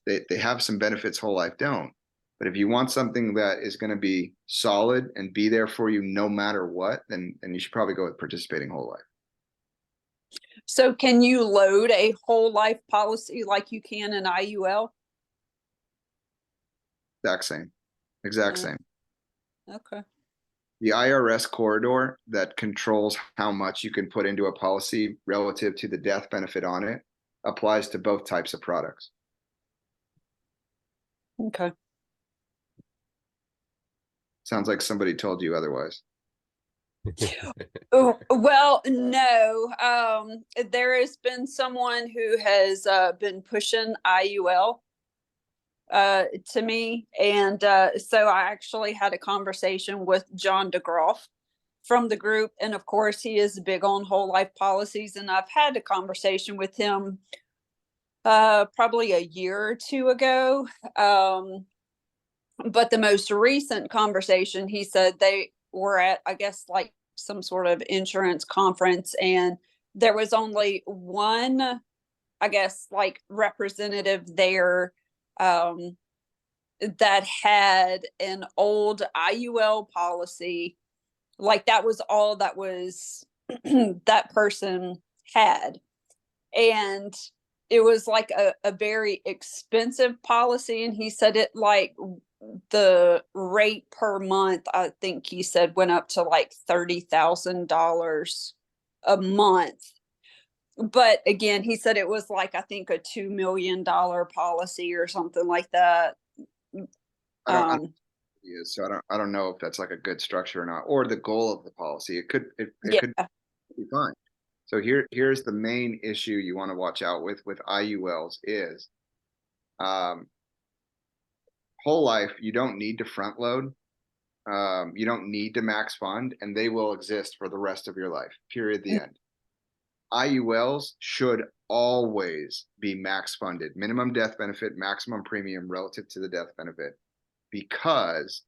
A: They have some benefits whole life don't. But if you want something that is going to be solid and be there for you no matter what, then you should probably go with participating whole life.
D: So can you load a whole life policy like you can an IUL?
A: Exact same.
D: Okay.
A: The IRS corridor that controls how much you can put into a policy relative to the death benefit on it applies to both types of products.
D: Okay.
A: Sounds like somebody told you otherwise.
D: Well, no. There has been someone who has been pushing IUL to me, and so I actually had a conversation with John DeGroff from the group, and of course he is big on whole life policies, and I've had a conversation with him probably a year or two ago. But the most recent conversation, he said they were at, I guess, like some sort of insurance conference, and there was only one, I guess, like representative there that had an old IUL policy. Like that was all that was that person had. And it was like a very expensive policy. And he said it like the rate per month, I think he said, went up to like $30,000 a month. But again, he said it was like, I think, a $2 million policy or something like that.
A: I don't know if that's like a good structure or not, or the goal of the policy. It could be fine. So here's the main issue you want to watch out with IULs is whole life. You don't need to front load. You don't need to max fund, and they will exist for the rest of your life. Period. The end. IULs should always be max funded, minimum death benefit, maximum premium relative to the death benefit, because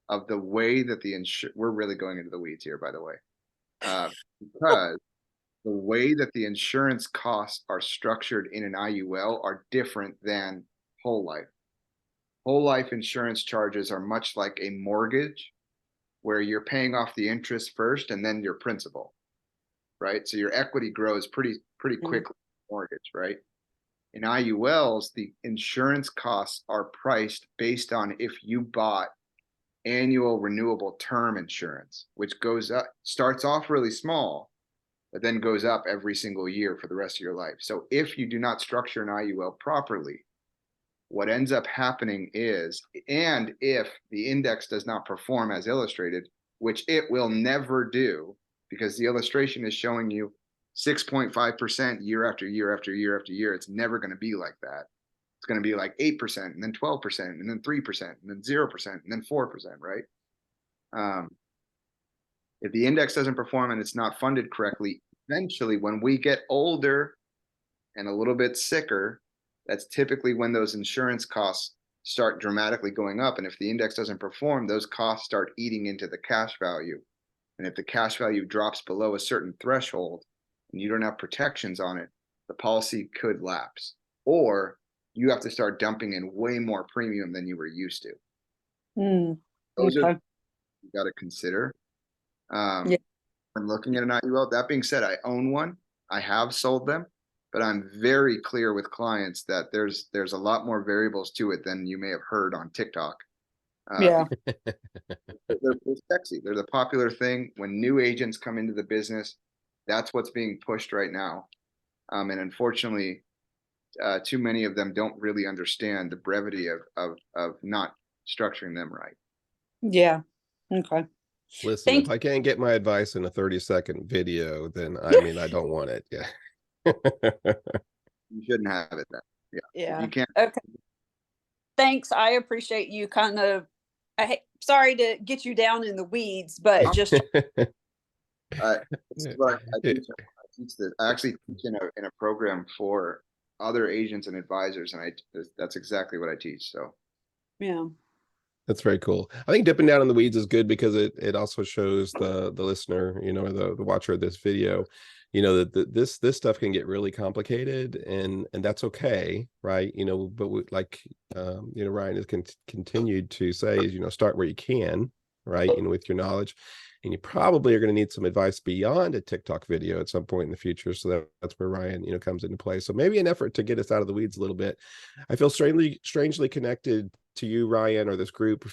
A: of the way that we're really going into the weeds here, by the way, because the way that the insurance costs are structured in an IUL are different than whole life. Whole life insurance charges are much like a mortgage, where you're paying off the interest first and then your principal, right? So your equity grows pretty quickly, mortgage, right? In IULs, the insurance costs are priced based on if you bought annual renewable term insurance, which goes up, starts off really small, but then goes up every single year for the rest of your life. So if you do not structure an IUL properly, what ends up happening is, and if the index does not perform as illustrated, which it will never do, because the illustration is showing you 6.5% year after year after year after year, it's never going to be like that. It's going to be like 8% and then 12% and then 3% and then 0% and then 4%, right? If the index doesn't perform and it's not funded correctly, eventually when we get older and a little bit sicker, that's typically when those insurance costs start dramatically going up. And if the index doesn't perform, those costs start eating into the cash value. And if the cash value drops below a certain threshold and you don't have protections on it, the policy could lapse, or you have to start dumping in way more premium than you were used to. Those are you got to consider.
D: Yeah.
A: When looking at an IUL. That being said, I own one. I have sold them, but I'm very clear with clients that there's a lot more variables to it than you may have heard on TikTok.
D: Yeah.
A: They're sexy. They're the popular thing. When new agents come into the business, that's what's being pushed right now. And unfortunately, too many of them don't really understand the brevity of not structuring them right.
D: Yeah. Okay.
C: Listen,
D: Thank
C: if I can't get my advice in a 30-second video, then I mean, I don't want it. Yeah.
A: You shouldn't have it then. Yeah.
D: Yeah.
A: You can't.
D: Okay. Thanks. I appreciate you kind of, sorry to get you down in the weeds, but just
A: This is what I teach. I actually teach in a program for other agents and advisors, and that's exactly what I teach. So
D: yeah.
C: That's very cool. I think dipping down in the weeds is good because it also shows the listener, the watcher of this video, that this stuff can get really complicated, and that's okay, right? But like Ryan has continued to say is start where you can, right? With your knowledge, and you probably are going to need some advice beyond a TikTok video at some point in the future. So that's where Ryan comes into play. So maybe an effort to get us out of the weeds a little bit. I feel strangely connected to you, Ryan, or this group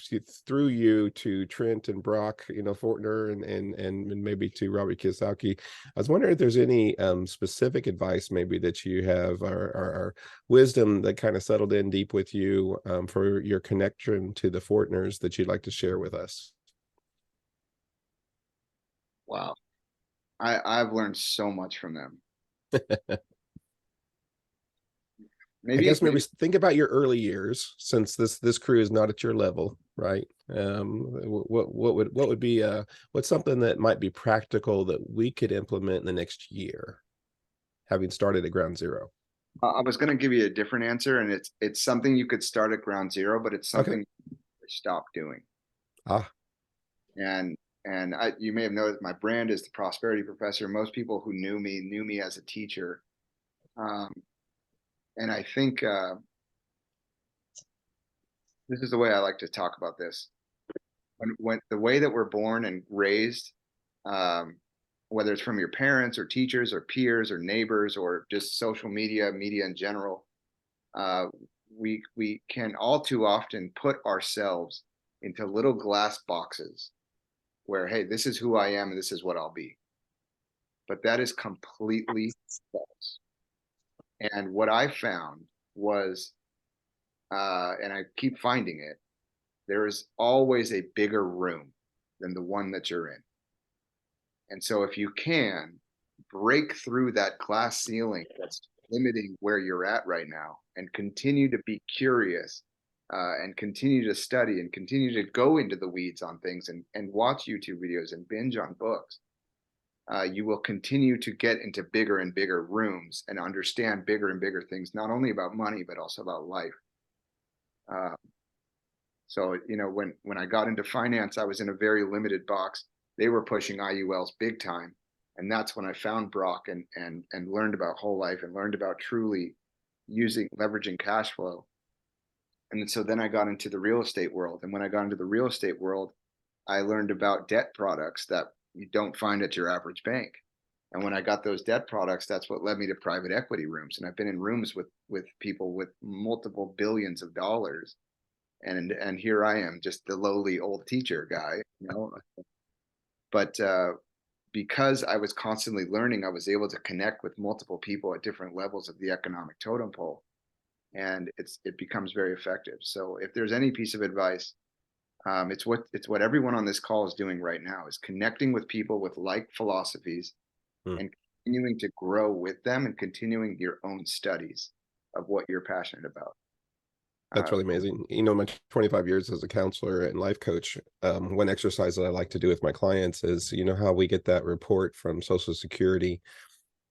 C: through you to Trent and Brock, Fortner, and maybe to Robert Kiyosaki. I was wondering if there's any specific advice maybe that you have or wisdom that kind of settled in deep with you for your connection to the Fortners that you'd like to share with us.
A: wow, I've learned so much from them. Maybe
C: Think about your early years, since this crew is not at your level, right? What would be what's something that might be practical that we could implement in the next year, having started at ground zero?
A: I was going to give you a different answer, and it's something you could start at ground zero, but it's something you stop doing. And you may have noticed my brand is the Prosperity Professor. Most people who knew me as a teacher. And I think this is the way I like to talk about this. When the way that we're born and raised, whether it's from your parents or teachers or peers or neighbors or just social media in general, we can all too often put ourselves into little glass boxes where, hey, this is who I am and this is what I'll be. But that is completely false. And what I found was, and I keep finding it, there is always a bigger room than the one that you're in. And so if you can break through that glass ceiling that's limiting where you're at right now and continue to be curious and continue to study and continue to go into the weeds on things and watch YouTube videos and binge on books, you will continue to get into bigger and bigger rooms and understand bigger and bigger things, not only about money, but also about life. So, you know, when I got into finance, I was in a very limited box. They were pushing IULs big time. And that's when I found Brock and learned about whole life and learned about truly leveraging cash flow. And so then I got into the real estate world. And when I got into the real estate world, I learned about debt products that you don't find at your average bank. And when I got those debt products, that's what led me to private equity rooms. And I've been in rooms with people with multiple billions of dollars. And here I am, just the lowly old teacher guy, you know. But because I was constantly learning, I was able to connect with multiple people at different levels of the economic totem pole. And it becomes very effective. So if there's any piece of advice, it's what everyone on this call is doing right now, is connecting with people with like philosophies and continuing to grow with them and continuing your own studies of what you're passionate about.
C: That's really amazing. You know, my 25 years as a counselor and life coach, one exercise that I like to do with my clients is, you know, how we get that report from Social Security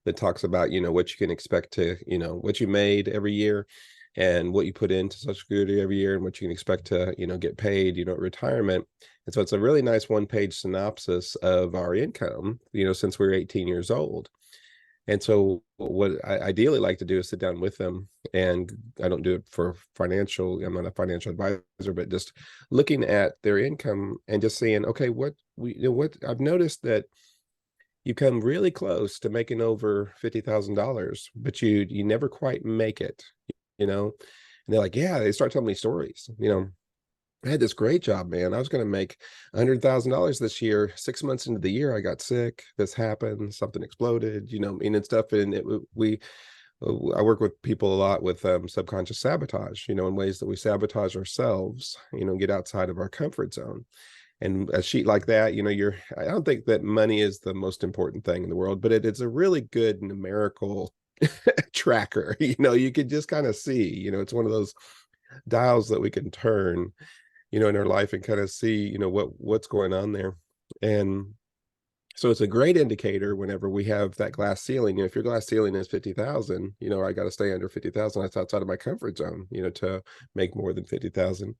C: that talks about, you know, what you can expect to, you know, what you made every year and what you put into Social Security every year and what you can expect to, you know, get paid, you know, at retirement. And so it's a really nice one-page synopsis of our income, you know, since we were 18 years old. And so what I ideally like to do is sit down with them, and I don't do it for financial, I'm not a financial advisor, but just looking at their income and just saying, okay, what I've noticed that you come really close to making over $50,000, but you never quite make it, you know? And they're like, yeah, they start telling me stories, you know. I had this great job, man. I was going to make $100,000 this year. 6 months into the year, I got sick. This happened. Something exploded, you know, and stuff. And I work with people a lot with subconscious sabotage, you know, in ways that we sabotage ourselves, you know, get outside of our comfort zone. And a sheet like that, you know, I don't think that money is the most important thing in the world, but it's a really good numerical tracker. You know, you can just kind of see, you know, it's one of those dials that we can turn, you know, in our life and kind of see, you know, what's going on there. And so it's a great indicator whenever we have that glass ceiling. You know, if your glass ceiling is 50,000, you know, I got to stay under 50,000. That's outside of my comfort zone, you know, to make more than 50,000.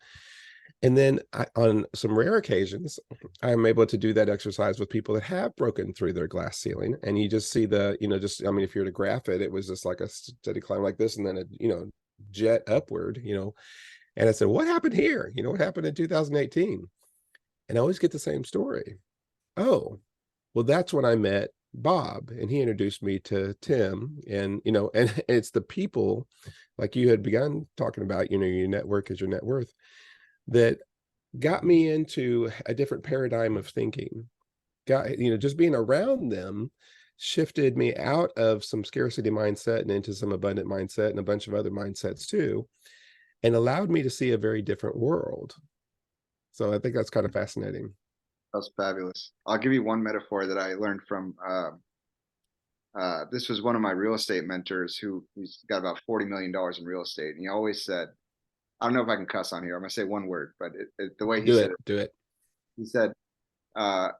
C: And then on some rare occasions, I'm able to do that exercise with people that have broken through their glass ceiling. And you just see you know, I mean, if you were to graph it, it was just like a steady climb like this, and then you know, jet upward, you know. And I said, what happened here? You know, what happened in 2018? And I always get the same story. Oh, well, that's when I met Bob, and he introduced me to Tim. And, you know, and it's the people, like you had begun talking about, you know, your network is your net worth, that got me into a different paradigm of thinking. You know, just being around them shifted me out of some scarcity mindset and into some abundant mindset and a bunch of other mindsets too, and allowed me to see a very different world. So I think that's kind of fascinating.
A: That's fabulous. I'll give you one metaphor that I learned from, this was one of my real estate mentors he's got about $40 million in real estate. And he always said, I don't know if I can cuss on here. I'm going to say one word, but the way he said it,
C: do it.
A: He said,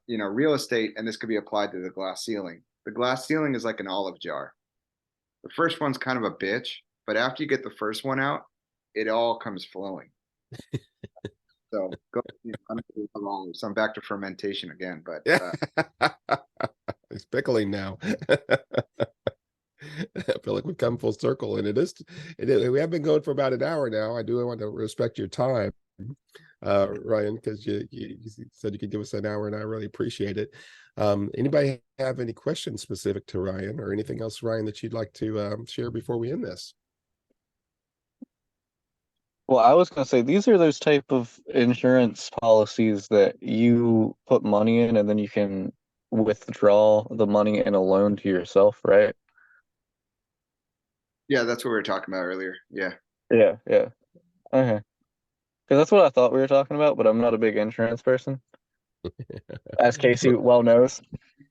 A: you know, real estate, and this could be applied to the glass ceiling. The glass ceiling is like an olive jar. The first one's kind of a bitch, but after you get the first one out, it all comes flowing. So I'm back to fermentation again, but
C: it's pickling now. I feel like we've come full circle, and we have been going for about an hour now. I do want to respect your time, Ryan, because you said you could give us an hour, and I really appreciate it. Anybody have any questions specific to Ryan, or anything else, Ryan, that you'd like to share before we end this?
B: Well, I was going to say, these are those type of insurance policies that you put money in and then you can withdraw the money in a loan to yourself, right?
A: Yeah, that's what we were talking about earlier. Yeah.
B: Yeah. Okay. Because that's what I thought we were talking about, but I'm not a big insurance person, as Casey well knows.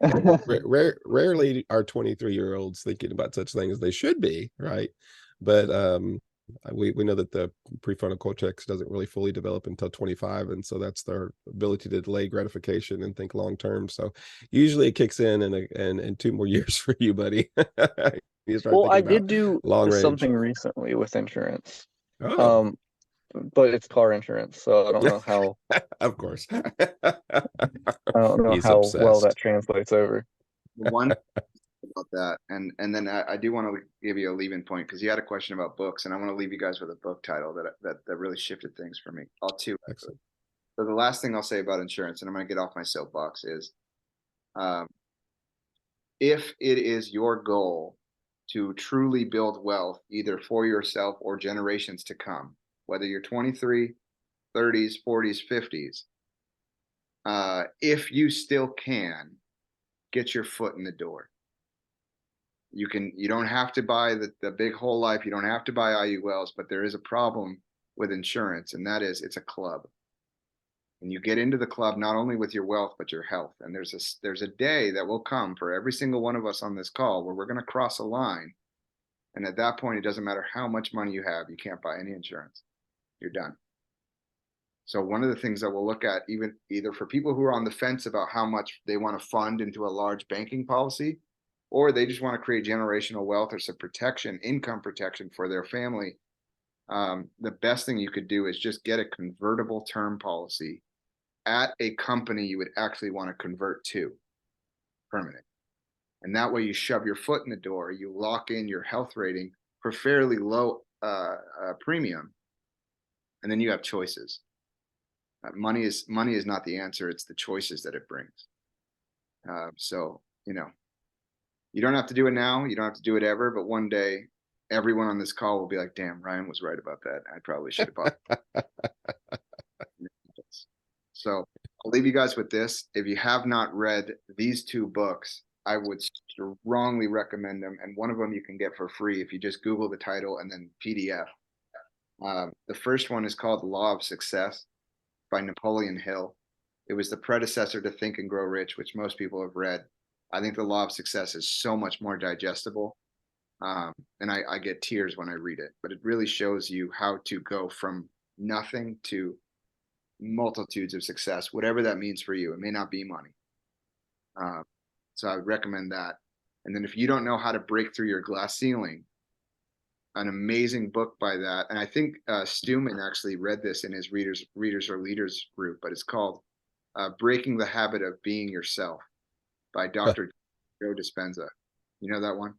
C: Rarely are 23-year-olds thinking about such things as they should be, right? But we know that the prefrontal cortex doesn't really fully develop until 25, and so that's their ability to delay gratification and think long term. So usually it kicks in 2 more years for you, buddy. You start
B: Well, I
C: thinking about
B: did do
C: long range.
B: something recently with insurance.
C: Oh,
B: But it's car insurance, so I don't know how
C: of course. He's
B: well
C: obsessed.
B: that translates over.
A: One about that, and then I do want to give you a leave-in point because you had a question about books, and I want to leave you guys with a book title that really shifted things for me. All two.
C: Excellent.
A: So the last thing I'll say about insurance, and I'm going to get off my soapbox, is if it is your goal to truly build wealth, either for yourself or generations to come, whether you're 23, 30s, 40s, 50s, if you still can, get your foot in the door. You don't have to buy the big whole life. You don't have to buy IULs, but there is a problem with insurance, and that is it's a club. And you get into the club not only with your wealth, but your health. And there's a day that will come for every single one of us on this call where we're going to cross a line. And at that point, it doesn't matter how much money you have, you can't buy any insurance. You're done. So one of the things that we'll look at, either for people who are on the fence about how much they want to fund into a large banking policy, or they just want to create generational wealth or some protection, income protection for their family, the best thing you could do is just get a convertible term policy at a company you would actually want to convert to permanent. And that way you shove your foot in the door, you lock in your health rating for fairly low premium, and then you have choices. Money is not the answer, it's the choices that it brings. So, you don't have to do it now, you don't have to do it ever, but one day everyone on this call will be like, damn, Ryan was right about that. I probably should have bought So I'll leave you guys with this. If you have not read these two books, I would strongly recommend them. And one of them you can get for free if you just Google the title and then PDF. The first one is called The Law of Success by Napoleon Hill. It was the predecessor to Think and Grow Rich, which most people have read. I think The Law of Success is so much more digestible. And I get tears when I read it, but it really shows you how to go from nothing to multitudes of success, whatever that means for you. It may not be money. So I would recommend that. And then if you don't know how to break through your glass ceiling, an amazing book by that. And I think Stewman actually read this in his readers or leaders group, but it's called Breaking the Habit of Being Yourself by Dr. Joe Dispenza. You know that one?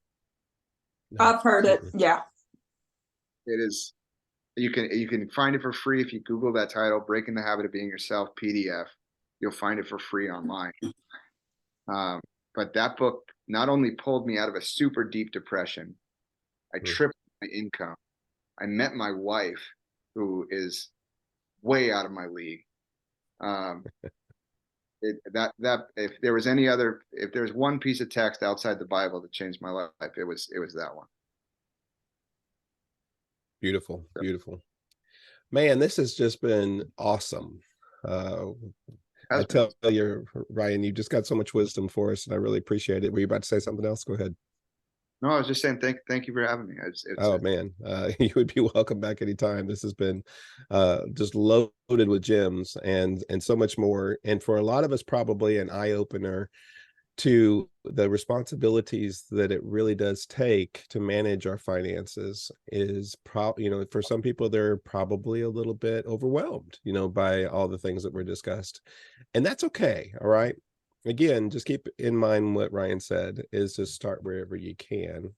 D: I've heard it. Yeah.
A: It is. You can find it for free if you Google that title, Breaking the Habit of Being Yourself PDF. You'll find it for free online. But that book not only pulled me out of a super deep depression, I tripled my income. I met my wife, who is way out of my league. If there's one piece of text outside the Bible that changed my life, it was that one.
C: Beautiful, beautiful. Man, this has just been awesome. I tell you, Ryan, you just got so much wisdom for us, and I really appreciate it. Were you about to say something else? Go ahead.
A: No, I was just saying thank you for having me.
C: Man, you would be welcome back anytime. This has been just loaded with gems and so much more. And for a lot of us, probably an eye-opener to the responsibilities that it really does take to manage our finances is for some people, they're probably a little bit overwhelmed, by all the things that were discussed, and that's okay. All right. Again, just keep in mind what Ryan said is to start wherever you can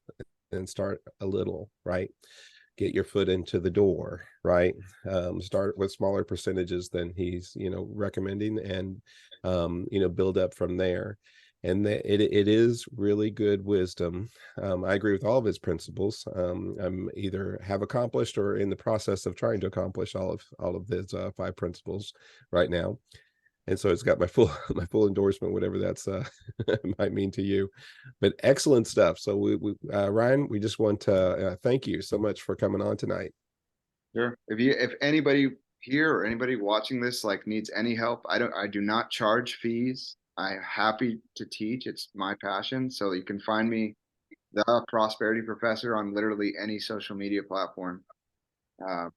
C: and start a little, right? Get your foot into the door, right? Start with smaller percentages than he's, recommending, and, build up from there. And it is really good wisdom. I agree with all of his principles. I'm either have accomplished or in the process of trying to accomplish all of his 5 principles right now. And so it's got my full endorsement, whatever that's might mean to you. But excellent stuff. So Ryan, we just want to thank you so much for coming on tonight.
A: Sure. If anybody here or anybody watching this needs any help, I do not charge fees. I'm happy to teach. It's my passion. So you can find me, The Prosperity Professor, on literally any social media platform. Uh,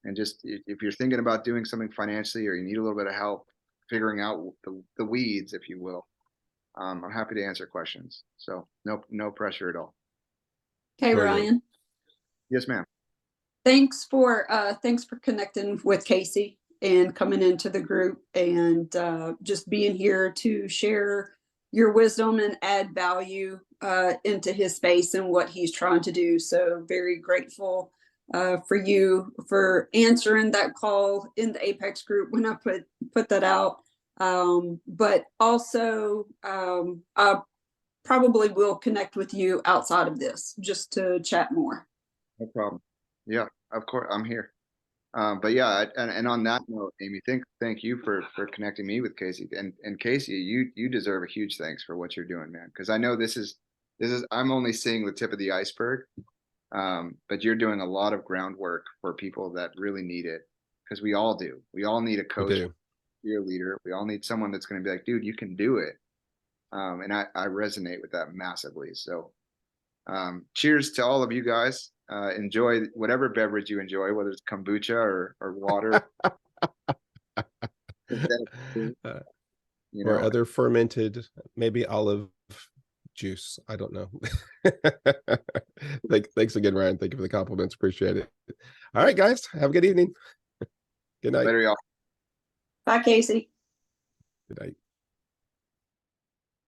A: and just if you're thinking about doing something financially or you need a little bit of help figuring out the weeds, if you will, I'm happy to answer questions. So no pressure at all.
D: Okay,
C: Very good.
D: Ryan.
A: Yes, ma'am.
D: Thanks for connecting with Casey and coming into the group and just being here to share your wisdom and add value into his space and what he's trying to do. So very grateful for you for answering that call in the Apex group when I put that out. But also I probably will connect with you outside of this just to chat more.
A: No problem. Yeah, of course, I'm here. But yeah, and on that note, Amy, thank you for connecting me with Casey. And Casey, you deserve a huge thanks for what you're doing, man. Because I know this is I'm only seeing the tip of the iceberg. But you're doing a lot of groundwork for people that really need it. Because we all do. We all need a coach, a leader. We all need someone that's going to be like, dude, you can do it. And I resonate with that massively. So cheers to all of you guys. Enjoy whatever beverage you enjoy, whether it's kombucha or water.
C: Or other fermented, maybe olive juice. I don't know. Thanks again, Ryan. Thank you for the compliments. Appreciate it. All right, guys. Have a good evening. Good night.
A: Later, y'all.
D: Bye, Casey.
C: Good night.